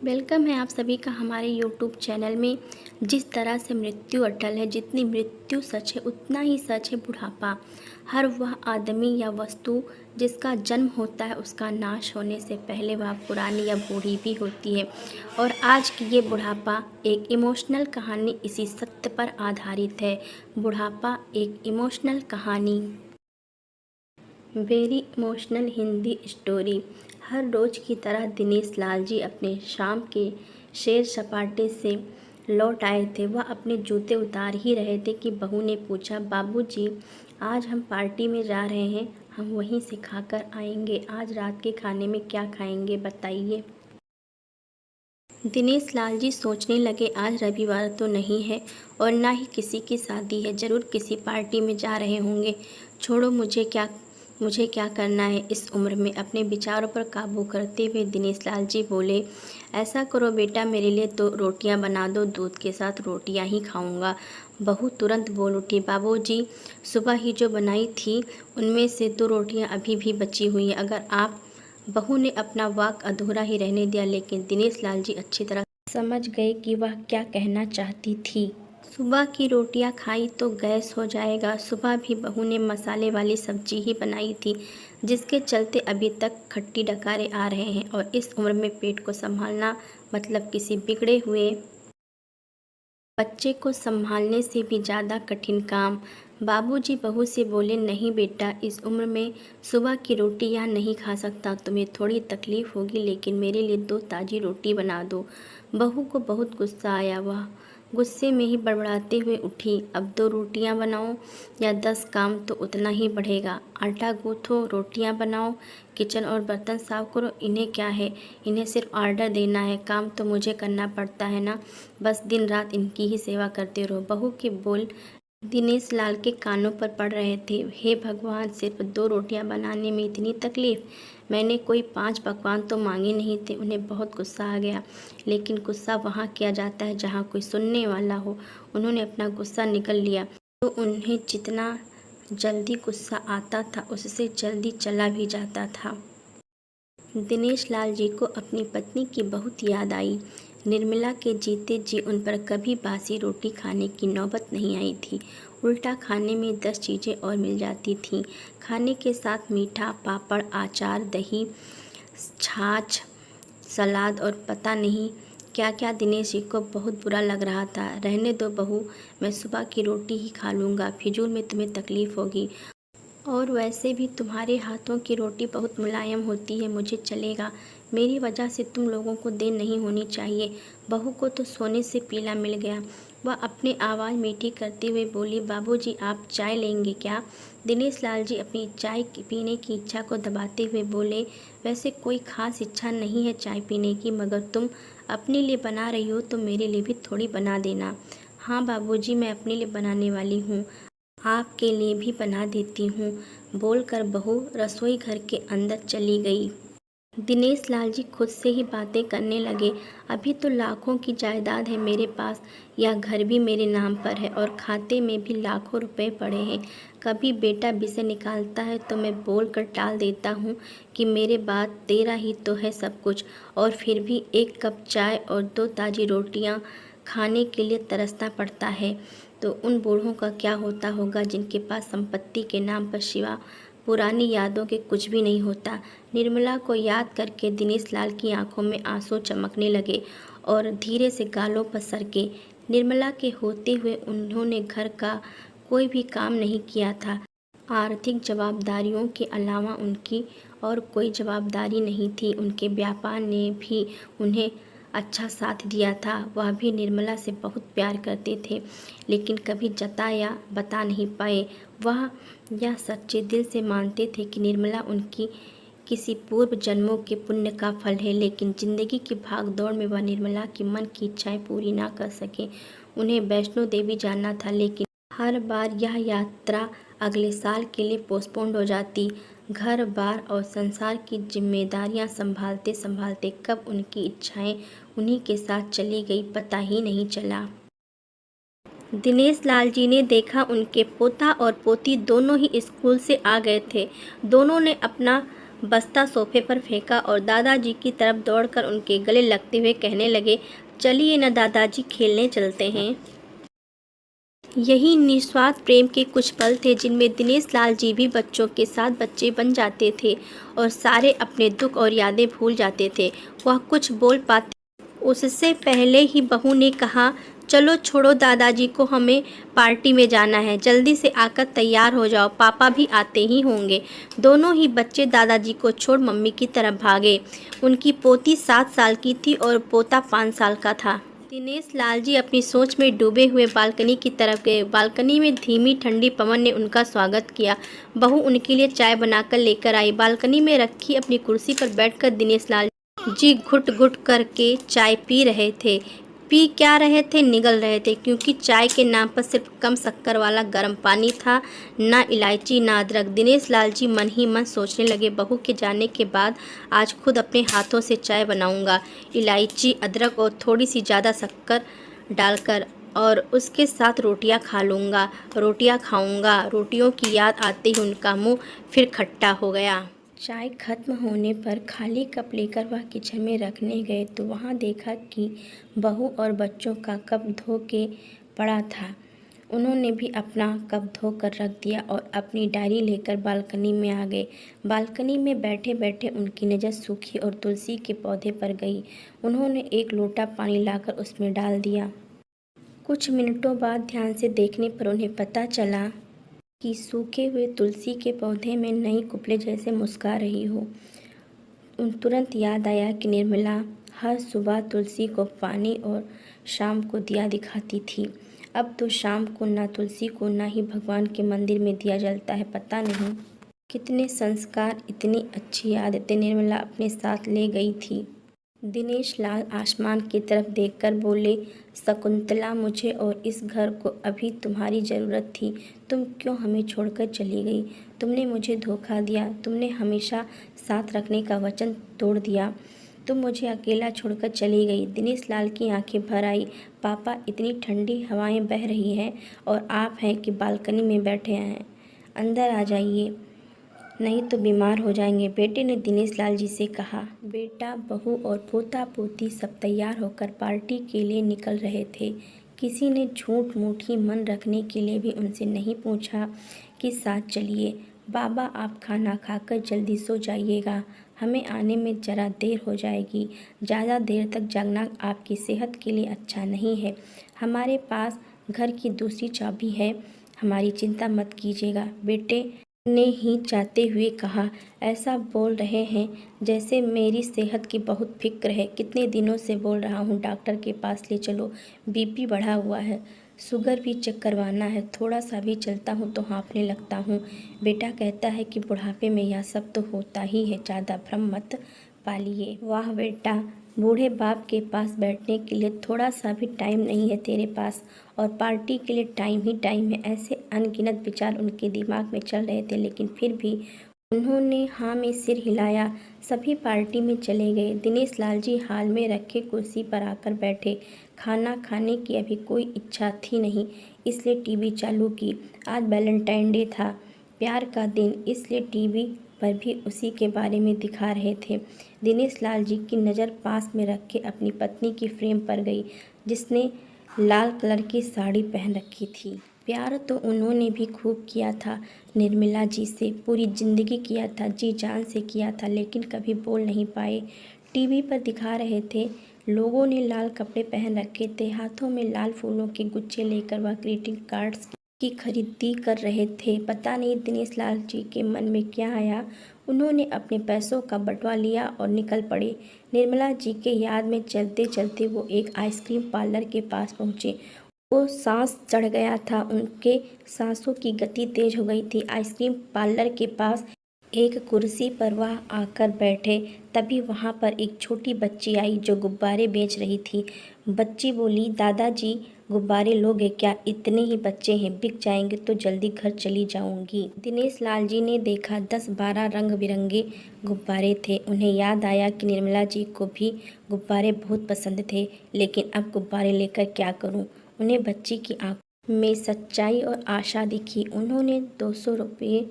Welcome है आप सभी का हमारे यूट्यूब चैनल में। जिस तरह से मृत्यु अटल है, जितनी मृत्यु सच है उतना ही सच है बुढ़ापा। हर वह आदमी या वस्तु जिसका जन्म होता है उसका नाश होने से पहले वह पुरानी या बूढ़ी भी होती है। और आज की ये बुढ़ापा एक इमोशनल कहानी इसी सत्य पर आधारित है। बुढ़ापा एक इमोशनल कहानी। Very emotional Hindi story. हर रोज़ की तरह दिनेश लाल जी अपने शाम के सैर सपाटे से लौट आए थे। वह अपने जूते उतार ही रहे थे कि बहू ने पूछा, बाबूजी, आज हम पार्टी में जा रहे हैं, हम वहीं से खाकर आएंगे। आज रात के खाने में क्या खाएंगे बताइए। दिनेश लाल जी सोचने लगे, आज रविवार तो नहीं है और ना ही किसी की शादी है, ज़रूर किसी पार्टी में जा रहे होंगे। छोड़ो, मुझे क्या करना है इस उम्र में। अपने विचारों पर काबू करते हुए दिनेश लाल जी बोले, ऐसा करो बेटा, मेरे लिए तो रोटियां बना दो, दूध के साथ रोटियां ही खाऊंगा। बहू तुरंत बोल उठी, बाबूजी, सुबह ही जो बनाई थी उनमें से 2 रोटियां अभी भी बची हुई हैं। अगर आप बहू ने अपना वाक अधूरा ही रहने दिया, लेकिन दिनेश लाल जी अच्छी तरह समझ गए कि वह क्या कहना चाहती थी। सुबह की रोटियां खाई तो गैस हो जाएगा। सुबह भी बहू ने मसाले वाली सब्जी ही बनाई थी, जिसके चलते अभी तक खट्टी डकारे आ रहे हैं। और इस उम्र में पेट को संभालना मतलब किसी बिगड़े हुए बच्चे को संभालने से भी ज़्यादा कठिन काम। बाबूजी बहू से बोले, नहीं बेटा, इस उम्र में सुबह की रोटी यहाँ नहीं खा सकता। तुम्हें थोड़ी तकलीफ़ होगी, लेकिन मेरे लिए 2 ताज़ी रोटी बना दो। बहू को बहुत गुस्सा आया। वह गुस्से में ही बड़बड़ाते हुए उठी, अब 2 रोटियां बनाओ या 10, काम तो उतना ही बढ़ेगा। आटा गूँथो, रोटियां बनाओ, किचन और बर्तन साफ करो। इन्हें क्या है, इन्हें सिर्फ ऑर्डर देना है, काम तो मुझे करना पड़ता है ना। बस दिन रात इनकी ही सेवा करते रहो। बहू के बोल दिनेश लाल के कानों पर पड़ रहे थे। हे भगवान, सिर्फ 2 रोटियां बनाने में इतनी तकलीफ़। मैंने कोई 5 पकवान तो मांगे नहीं थे। उन्हें बहुत गुस्सा आ गया, लेकिन गुस्सा वहाँ किया जाता है जहाँ कोई सुनने वाला हो। उन्होंने अपना गुस्सा निकल लिया, तो उन्हें जितना जल्दी गुस्सा आता था उससे जल्दी चला भी जाता था। दिनेश लाल जी को अपनी पत्नी की बहुत याद आई। निर्मला के जीते जी उन पर कभी बासी रोटी खाने की नौबत नहीं आई थी। उल्टा खाने में 10 चीज़ें और मिल जाती थीं। खाने के साथ मीठा, पापड़, अचार, दही, छाछ, सलाद और पता नहीं क्या क्या। दिनेश जी को बहुत बुरा लग रहा था। रहने दो बहू, मैं सुबह की रोटी ही खा लूँगा, फिजूल में तुम्हें तकलीफ़ होगी। और वैसे भी तुम्हारे हाथों की रोटी बहुत मुलायम होती है, मुझे चलेगा। मेरी वजह से तुम लोगों को देर नहीं होनी चाहिए। बहू को तो सोने से पीला मिल गया। वह अपनी आवाज़ मीठी करते हुए बोली, बाबूजी, आप चाय लेंगे क्या? दिनेश लाल जी अपनी चाय पीने की इच्छा को दबाते हुए बोले, वैसे कोई ख़ास इच्छा नहीं है चाय पीने की, मगर तुम अपने लिए बना रही हो तो मेरे लिए भी थोड़ी बना देना। हाँ बाबूजी, मैं अपने लिए बनाने वाली हूँ, आपके लिए भी बना देती हूँ, बोलकर बहू रसोई घर के अंदर चली गई। दिनेश लाल जी खुद से ही बातें करने लगे, अभी तो लाखों की जायदाद है मेरे पास, यह घर भी मेरे नाम पर है और खाते में भी लाखों रुपए पड़े हैं। कभी बेटा विषय निकालता है तो मैं बोल कर टाल देता हूँ कि मेरे बाद तेरा ही तो है सब कुछ, और फिर भी 1 कप चाय और 2 ताज़ी रोटियाँ खाने के लिए तरसना पड़ता है। तो उन बूढ़ों का क्या होता होगा जिनके पास संपत्ति के नाम पर सिवा पुरानी यादों के कुछ भी नहीं होता। निर्मला को याद करके दिनेश लाल की आंखों में आंसू चमकने लगे और धीरे से गालों पर सरके। निर्मला के होते हुए उन्होंने घर का कोई भी काम नहीं किया था। आर्थिक जवाबदारियों के अलावा उनकी और कोई जवाबदारी नहीं थी। उनके व्यापार ने भी उन्हें अच्छा साथ दिया था। वह भी निर्मला से बहुत प्यार करते थे, लेकिन कभी जता या बता नहीं पाए। वह यह सच्चे दिल से मानते थे कि निर्मला उनकी किसी पूर्व जन्मों के पुण्य का फल है, लेकिन जिंदगी की भाग दौड़ में वह निर्मला की मन की इच्छाएं पूरी ना कर सके। उन्हें वैष्णो देवी जाना था, लेकिन हर बार यह यात्रा अगले साल के लिए पोस्टपोन्ड हो जाती। घर बार और संसार की जिम्मेदारियां संभालते संभालते कब उनकी इच्छाएं उन्हीं के साथ चली गई, पता ही नहीं चला। दिनेश लाल जी ने देखा उनके पोता और पोती दोनों ही स्कूल से आ गए थे। दोनों ने अपना बस्ता सोफे पर फेंका और दादाजी की तरफ दौड़कर उनके गले लगते हुए कहने लगे, चलिए न दादाजी, खेलने चलते हैं। यही निस्वार्थ प्रेम के कुछ पल थे जिनमें दिनेश लाल जी भी बच्चों के साथ बच्चे बन जाते थे और सारे अपने दुख और यादें भूल जाते थे। वह कुछ बोल पाते उससे पहले ही बहू ने कहा, चलो छोड़ो दादाजी को, हमें पार्टी में जाना है, जल्दी से आकर तैयार हो जाओ, पापा भी आते ही होंगे। दोनों ही बच्चे दादाजी को छोड़ मम्मी की तरफ भागे। उनकी पोती 7 साल की थी और पोता 5 साल का था। दिनेश लाल जी अपनी सोच में डूबे हुए बालकनी की तरफ गए। बालकनी में धीमी ठंडी पवन ने उनका स्वागत किया। बहू उनके लिए चाय बनाकर लेकर आई। बालकनी में रखी अपनी कुर्सी पर बैठकर दिनेश लाल जी घुट घुट करके चाय पी रहे थे। पी क्या रहे थे, निगल रहे थे, क्योंकि चाय के नाम पर सिर्फ कम शक्कर वाला गर्म पानी था, ना इलायची ना अदरक। दिनेश लाल जी मन ही मन सोचने लगे, बहू के जाने के बाद आज खुद अपने हाथों से चाय बनाऊंगा, इलायची, अदरक और थोड़ी सी ज़्यादा शक्कर डालकर, और उसके साथ रोटियां खा लूँगा, रोटियां खाऊंगा। रोटियों की याद आते ही उनका मुँह फिर खट्टा हो गया। चाय खत्म होने पर खाली कप लेकर वह किचन में रखने गए तो वहाँ देखा कि बहू और बच्चों का कप धो के पड़ा था। उन्होंने भी अपना कप धो कर रख दिया और अपनी डायरी लेकर बालकनी में आ गए। बालकनी में बैठे बैठे उनकी नज़र सूखी और तुलसी के पौधे पर गई। उन्होंने एक लोटा पानी लाकर उसमें डाल दिया। कुछ मिनटों बाद ध्यान से देखने पर उन्हें पता चला कि सूखे हुए तुलसी के पौधे में नई कुपले जैसे मुस्कुरा रही हो। तुरंत याद आया कि निर्मला हर सुबह तुलसी को पानी और शाम को दिया दिखाती थी। अब तो शाम को ना तुलसी को ना ही भगवान के मंदिर में दिया जलता है। पता नहीं कितने संस्कार, इतनी अच्छी आदतें निर्मला अपने साथ ले गई थी। दिनेश लाल आसमान की तरफ देखकर बोले, शकुंतला, मुझे और इस घर को अभी तुम्हारी ज़रूरत थी। तुम क्यों हमें छोड़कर चली गई? तुमने मुझे धोखा दिया, तुमने हमेशा साथ रखने का वचन तोड़ दिया, तुम मुझे अकेला छोड़कर चली गई। दिनेश लाल की आंखें भर आई। पापा, इतनी ठंडी हवाएं बह रही हैं और आप हैं कि बालकनी में बैठे हैं, अंदर आ जाइए, नहीं तो बीमार हो जाएंगे। बेटे ने दिनेश लाल जी से कहा। बेटा, बहू और पोता पोती सब तैयार होकर पार्टी के लिए निकल रहे थे। किसी ने झूठ मूठ ही मन रखने के लिए भी उनसे नहीं पूछा कि साथ चलिए। बाबा, आप खाना खाकर जल्दी सो जाइएगा, हमें आने में ज़रा देर हो जाएगी। ज़्यादा देर तक जागना आपकी सेहत के लिए अच्छा नहीं है। हमारे पास घर की दूसरी चाबी है, हमारी चिंता मत कीजिएगा। बेटे ने ही जाते हुए कहा, ऐसा बोल रहे हैं जैसे मेरी सेहत की बहुत फिक्र है। कितने दिनों से बोल रहा हूँ डॉक्टर के पास ले चलो, बीपी बढ़ा हुआ है, शुगर भी चेक करवाना है, थोड़ा सा भी चलता हूँ तो हाँफने लगता हूँ। बेटा कहता है कि बुढ़ापे में यह सब तो होता ही है, ज़्यादा भ्रम मत पालिए। वाह बेटा, बूढ़े बाप के पास बैठने के लिए थोड़ा सा भी टाइम नहीं है तेरे पास, और पार्टी के लिए टाइम ही टाइम है। ऐसे अनगिनत विचार उनके दिमाग में चल रहे थे, लेकिन फिर भी उन्होंने हाँ में सिर हिलाया। सभी पार्टी में चले गए। दिनेश लाल जी हाल में रखे कुर्सी पर आकर बैठे। खाना खाने की अभी कोई इच्छा थी नहीं, इसलिए टीवी चालू की। आज वैलेंटाइन डे था, प्यार का दिन, इसलिए टीवी पर भी उसी के बारे में दिखा रहे थे। दिनेश लाल जी की नज़र पास में रखे अपनी पत्नी की फ्रेम पर गई, जिसने लाल कलर की साड़ी पहन रखी थी। प्यार तो उन्होंने भी खूब किया था, निर्मला जी से पूरी ज़िंदगी किया था, जी जान से किया था, लेकिन कभी बोल नहीं पाए। टीवी पर दिखा रहे थे, लोगों ने लाल कपड़े पहन रखे थे, हाथों में लाल फूलों के गुच्छे लेकर वह ग्रीटिंग कार्ड्स की खरीदी कर रहे थे। पता नहीं दिनेश लाल जी के मन में क्या आया, उन्होंने अपने पैसों का बटवा लिया और निकल पड़े। निर्मला जी के याद में चलते चलते वो एक आइसक्रीम पार्लर के पास पहुँचे। वो सांस चढ़ गया था, उनके सांसों की गति तेज हो गई थी। आइसक्रीम पार्लर के पास एक कुर्सी पर वह आकर बैठे, तभी वहाँ पर एक छोटी बच्ची आई जो गुब्बारे बेच रही थी। बच्ची बोली, दादाजी गुब्बारे लोगे क्या? इतने ही बच्चे हैं, बिक जाएंगे तो जल्दी घर चली जाऊंगी। दिनेश लाल जी ने देखा 10-12 रंग बिरंगे गुब्बारे थे। उन्हें याद आया कि निर्मला जी को भी गुब्बारे बहुत पसंद थे, लेकिन अब गुब्बारे लेकर क्या करूं? उन्हें बच्ची की आंखों में सच्चाई और आशा दिखी। उन्होंने 200 रुपये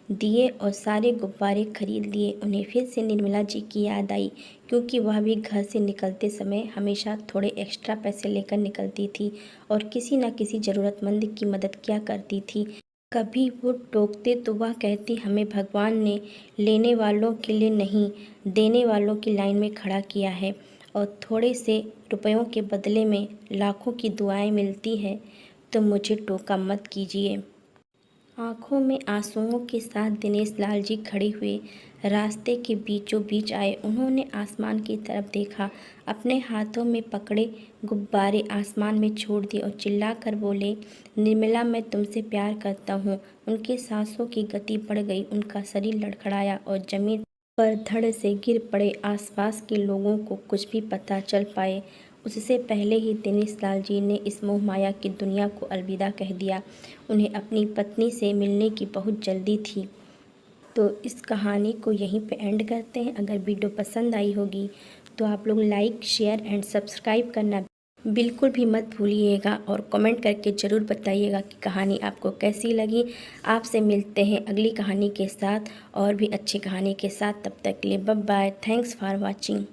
दिए और सारे गुब्बारे खरीद लिए। उन्हें फिर से निर्मला जी की याद आई, क्योंकि वह भी घर से निकलते समय हमेशा थोड़े एक्स्ट्रा पैसे लेकर निकलती थी और किसी न किसी ज़रूरतमंद की मदद किया करती थी। कभी वो टोकते तो वह कहती, हमें भगवान ने लेने वालों के लिए नहीं, देने वालों की लाइन में खड़ा किया है और थोड़े से रुपयों के बदले में लाखों की दुआएं मिलती हैं, तो मुझे टोका मत कीजिए। आंखों में आंसुओं के साथ दिनेश लाल जी खड़े हुए रास्ते के बीचों बीच आए। उन्होंने आसमान की तरफ देखा, अपने हाथों में पकड़े गुब्बारे आसमान में छोड़ दिए और चिल्लाकर बोले, निर्मला, मैं तुमसे प्यार करता हूँ। उनके सांसों की गति बढ़ गई, उनका शरीर लड़खड़ाया और जमीन पर धड़ से गिर पड़े। आसपास के लोगों को कुछ भी पता चल पाए उससे पहले ही दिनेश लाल जी ने इस मोह माया की दुनिया को अलविदा कह दिया। उन्हें अपनी पत्नी से मिलने की बहुत जल्दी थी। तो इस कहानी को यहीं पे एंड करते हैं। अगर वीडियो पसंद आई होगी तो आप लोग लाइक, शेयर एंड सब्सक्राइब करना बिल्कुल भी मत भूलिएगा और कमेंट करके ज़रूर बताइएगा कि कहानी आपको कैसी लगी। आपसे मिलते हैं अगली कहानी के साथ और भी अच्छी कहानी के साथ। तब तक के लिए bye bye. Thanks for watching.